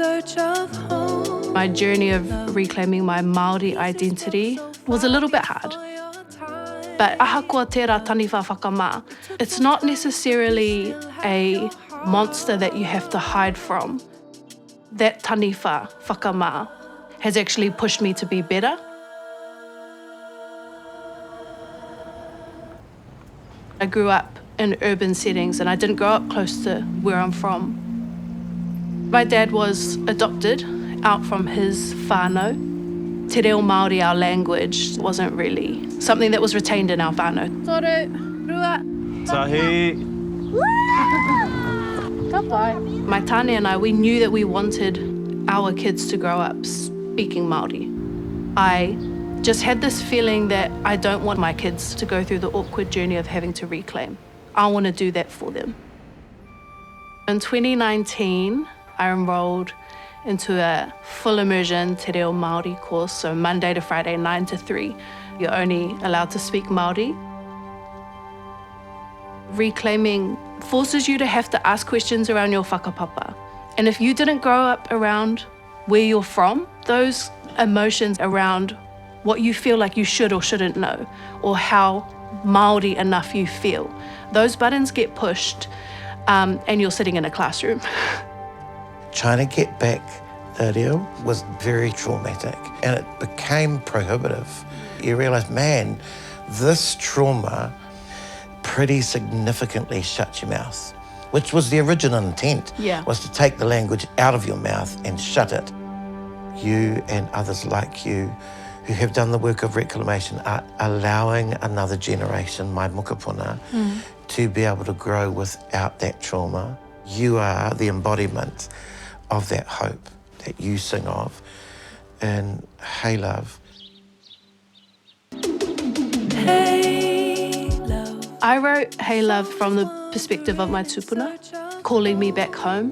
search of home. My journey of reclaiming my Māori identity was a little bit hard. But ahakoa tērā taniwha whakamā. It's not necessarily a monster that you have to hide from. That taniwha whakamā has actually pushed me to be better. I grew up in urban settings and I didn't grow up close to where I'm from. My dad was adopted out from his whānau. Te reo Māori, our language, wasn't really something that was retained in our whānau. Toru, rua. Tahi. My tāne and I, we knew that we wanted our kids to grow up speaking Māori. I just had this feeling that I don't want my kids to go through the awkward journey of having to reclaim. I want to do that for them. In 2019, I enrolled into a full immersion te reo Māori course, so Monday to Friday, 9 to 3. You're only allowed to speak Māori. Reclaiming forces you to have to ask questions around your whakapapa. And if you didn't grow up around where you're from, those emotions around what you feel like you should or shouldn't know, or how Māori enough you feel, those buttons get pushed and you're sitting in a classroom. Trying to get back the reo was very traumatic and it became prohibitive. You realise, man, this trauma pretty significantly shuts your mouth, which was the original intent, was to take the language out of your mouth and shut it. You and others like you who have done the work of reclamation are allowing another generation, my mukapuna, to be able to grow without that trauma. You are the embodiment of that hope that you sing of in Hey Love. Hey, love. I wrote Hey Love from the perspective of my tupuna, calling me back home.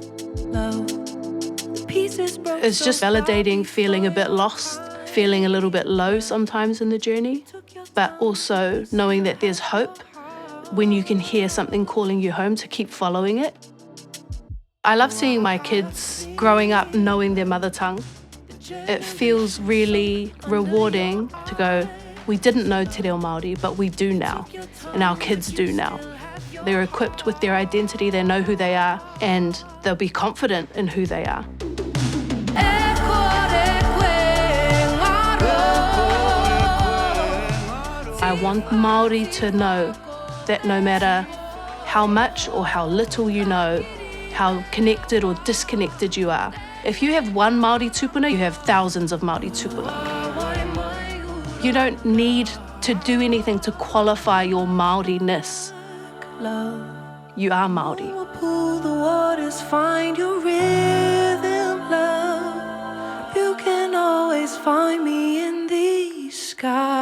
It's just validating feeling a bit lost, feeling a little bit low sometimes in the journey, but also knowing that there's hope when you can hear something calling you home to keep following it. I love seeing my kids growing up knowing their mother tongue. It feels really rewarding to go, we didn't know te reo Māori, but we do now, and our kids do now. They're equipped with their identity, they know who they are, and they'll be confident in who they are. I want Māori to know that no matter how much or how little you know, how connected or disconnected you are, if you have one Māori tūpuna, you have thousands of Māori tūpuna. You don't need to do anything to qualify your Māoriness. You are Māori. Pull the waters, find your rhythm, love. You can always find me in the sky.